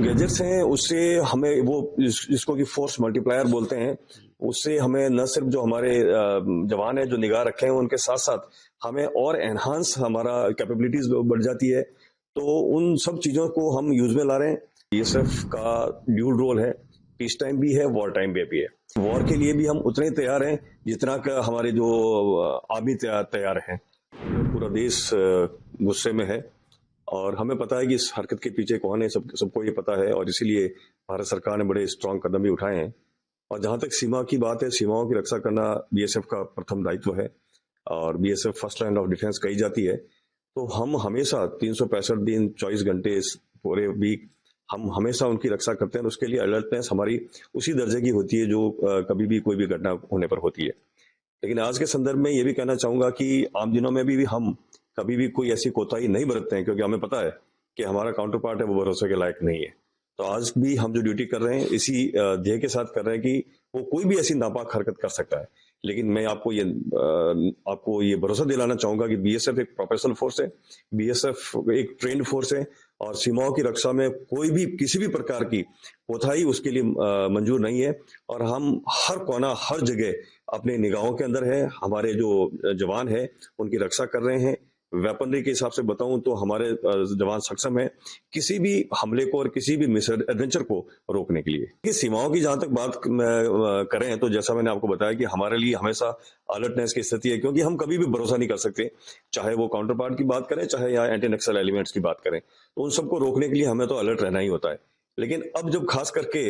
Gadgets हैं उससे हमें वो जिसको कि फोर्स मल्टीप्लायर बोलते हैं, उससे हमें न सिर्फ जो हमारे जवान है जो निगाह रखे हैं उनके साथ साथ हमें और एनहांस हमारा कैपेबिलिटीज बढ़ जाती है। तो उन सब चीजों को हम यूज में ला रहे हैं। बीएसएफ का ड्यूल रोल है, पीस टाइम भी है, वॉर टाइम भी है। वॉर के लिए भी हम उतने ही तैयार हैं जितना का हमारे जो आर्मी तैयार है। पूरा देश गुस्से में है और हमें पता है कि इस हरकत के पीछे कौन है, सबको ये पता है और इसीलिए भारत सरकार ने बड़े स्ट्रांग कदम भी उठाए हैं। और जहां तक सीमा की बात है, सीमाओं की रक्षा करना बीएसएफ का प्रथम दायित्व है और BSF first line of defence कही जाती है। तो हम हमेशा 365 दिन 24 घंटे पूरे वीक हम हमेशा उनकी रक्षा करते हैं। और उसके लिए अलर्टनेस हमारी उसी दर्जे की होती है जो कभी भी कोई भी घटना होने पर होती है। लेकिन आज के संदर्भ में ये भी कहना चाहूंगा कि आम दिनों में भी हम कभी भी कोई ऐसी कोताही नहीं बरतते हैं, क्योंकि हमें पता है कि हमारा काउंटर पार्ट है वो भरोसे के लायक नहीं है। तो आज भी हम जो ड्यूटी कर रहे हैं इसी ध्येय के साथ कर रहे हैं कि वो कोई भी ऐसी नापाक हरकत कर सकता है। लेकिन मैं आपको ये भरोसा दिलाना चाहूंगा कि बीएसएफ एक प्रोफेशनल फोर्स है, बीएसएफ एक ट्रेंड फोर्स है और सीमाओं की रक्षा में कोई भी किसी भी प्रकार की कोताही उसके लिए मंजूर नहीं है। और हम हर कोना हर जगह अपने निगाहों के अंदर है, हमारे जो जवान है उनकी रक्षा कर रहे हैं। वेपनरी के हिसाब से बताऊं तो हमारे जवान सक्षम है किसी भी हमले को और किसी भी मिस एडवेंचर को रोकने के लिए। कि सीमाओं की जहां तक बात करें तो जैसा मैंने आपको बताया कि हमारे लिए हमेशा अलर्टनेस की स्थिति है, क्योंकि हम कभी भी भरोसा नहीं कर सकते, चाहे वो काउंटर पार्ट की बात करें चाहे यहाँ एंटी नक्सल एलिमेंट्स की बात करें। तो उन सबको रोकने के लिए हमें तो अलर्ट रहना ही होता है। लेकिन अब जब खास करके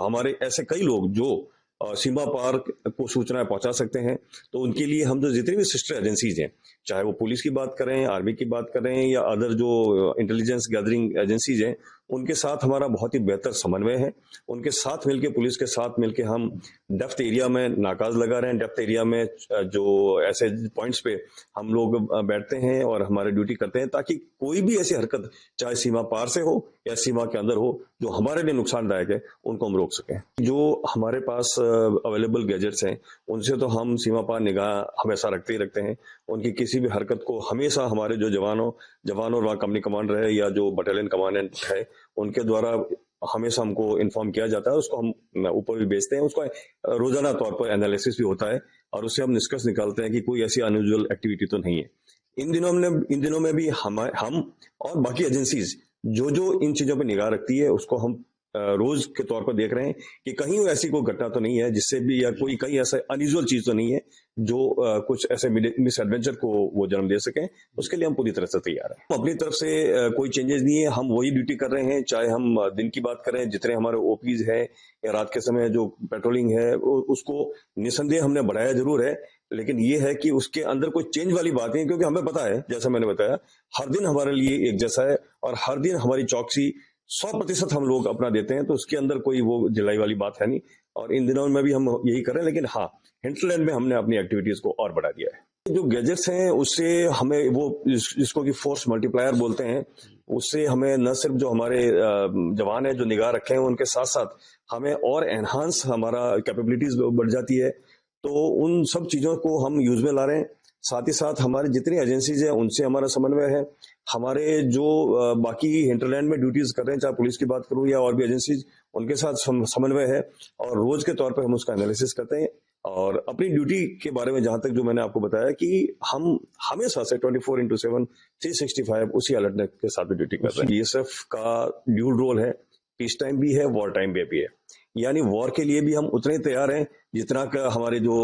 हमारे ऐसे कई लोग जो सीमा पार को सूचनाएं पहुंचा सकते हैं, तो उनके लिए हम जो जितनी भी सिस्टर एजेंसीज हैं, चाहे वो पुलिस की बात करें, आर्मी की बात करें या अदर जो इंटेलिजेंस गैदरिंग एजेंसीज हैं, उनके साथ हमारा बहुत ही बेहतर समन्वय है। उनके साथ मिलकर, पुलिस के साथ मिलकर हम डेप्थ एरिया में नाकाज लगा रहे हैं। डेप्थ एरिया में जो ऐसे पॉइंट्स पे हम लोग बैठते हैं और हमारे ड्यूटी करते हैं, ताकि कोई भी ऐसी हरकत चाहे सीमा पार से हो या सीमा के अंदर हो जो हमारे लिए नुकसानदायक है, उनको हम रोक सकें। जो हमारे पास अवेलेबल गैजेट्स हैं उनसे तो हम सीमा पार निगाह हमेशा रखते ही रखते हैं। उनकी किसी भी हरकत को हमेशा हमारे जो जवान और वहाँ कंपनी कमांडर है या जो बटालियन कमांडेंट है उनके द्वारा हमेशा हमको इन्फॉर्म किया जाता है। उसको हम ऊपर भी भेजते हैं, उसका रोजाना तौर पर एनालिसिस भी होता है और उससे हम निष्कर्ष निकालते हैं कि कोई ऐसी अनयूजुअल एक्टिविटी तो नहीं है। इन दिनों में भी हम और बाकी एजेंसीज जो इन चीजों पर निगाह रखती है उसको हम रोज के तौर पर देख रहे हैं कि कहीं ऐसी कोई घटना तो नहीं है जिससे भी, या कोई कहीं ऐसा अनयूजुअल चीज तो नहीं है जो कुछ ऐसे मिस एडवेंचर को वो जन्म दे सके। उसके लिए हम पूरी तरह से तैयार हैं। अपनी तरफ से कोई चेंजेस नहीं है, हम वही ड्यूटी कर रहे हैं। चाहे हम दिन की बात करें, जितने हमारे ओपीज है या रात के समय जो पेट्रोलिंग है उसको निसंदेह हमने बढ़ाया जरूर है। लेकिन ये है कि उसके अंदर कोई चेंज वाली बात नहीं है, क्योंकि हमें पता है, जैसा मैंने बताया, हर दिन हमारे लिए एक जैसा है और हर दिन हमारी चौकसी 100% हम लोग अपना देते हैं। तो उसके अंदर कोई वो ढिलाई वाली बात है नहीं और इन दिनों में भी हम यही कर रहे हैं। लेकिन हाँ, हिंटलैंड में हमने अपनी एक्टिविटीज को और बढ़ा दिया है। जो गैजेट्स हैं उससे हमें वो जिसको कि फोर्स मल्टीप्लायर बोलते हैं, उससे हमें न सिर्फ जो हमारे जवान है जो निगाह रखे हैं उनके साथ साथ हमें और एनहांस हमारा कैपेबिलिटीज बढ़ जाती है। तो उन सब चीजों को हम यूज में ला रहे हैं। साथ ही साथ हमारी जितनी एजेंसीज हैं उनसे हमारा समन्वय है। हमारे जो बाकी हिंटरलैंड में ड्यूटीज कर रहे हैं, चाहे पुलिस की बात करूं या और भी एजेंसीज, उनके साथ समन्वय है और रोज के तौर पर हम उसका एनालिसिस करते हैं। और अपनी ड्यूटी के बारे में जहां तक जो मैंने आपको बताया कि हम हमेशा से 24/7 365 उसी अलर्टनेस के साथ भी ड्यूटी कर रहे हैं। बीएसएफ का ड्यूल रोल है, पीस टाइम भी है, वॉर टाइम भी है। यानी वॉर के लिए भी हम उतने ही तैयार हैं जितना का हमारे जो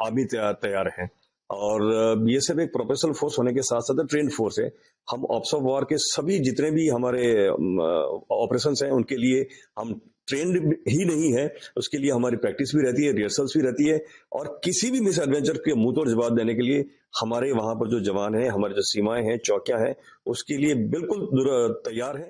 आर्मी तैयार है। और बीएसएफ एक प्रोफेशनल फोर्स होने के साथ साथ ट्रेंड फोर्स है। हम ऑप्स ऑफ वॉर के सभी जितने भी हमारे ऑपरेशंस हैं उनके लिए हम ट्रेंड ही नहीं है, उसके लिए हमारी प्रैक्टिस भी रहती है, रिहर्सल्स भी रहती है। और किसी भी मिस एडवेंचर के मुंह तोड़ जवाब देने के लिए हमारे वहां पर जो जवान हैं, हमारे जो सीमाएं हैं, चौकियां हैं, उसके लिए बिल्कुल तैयार है।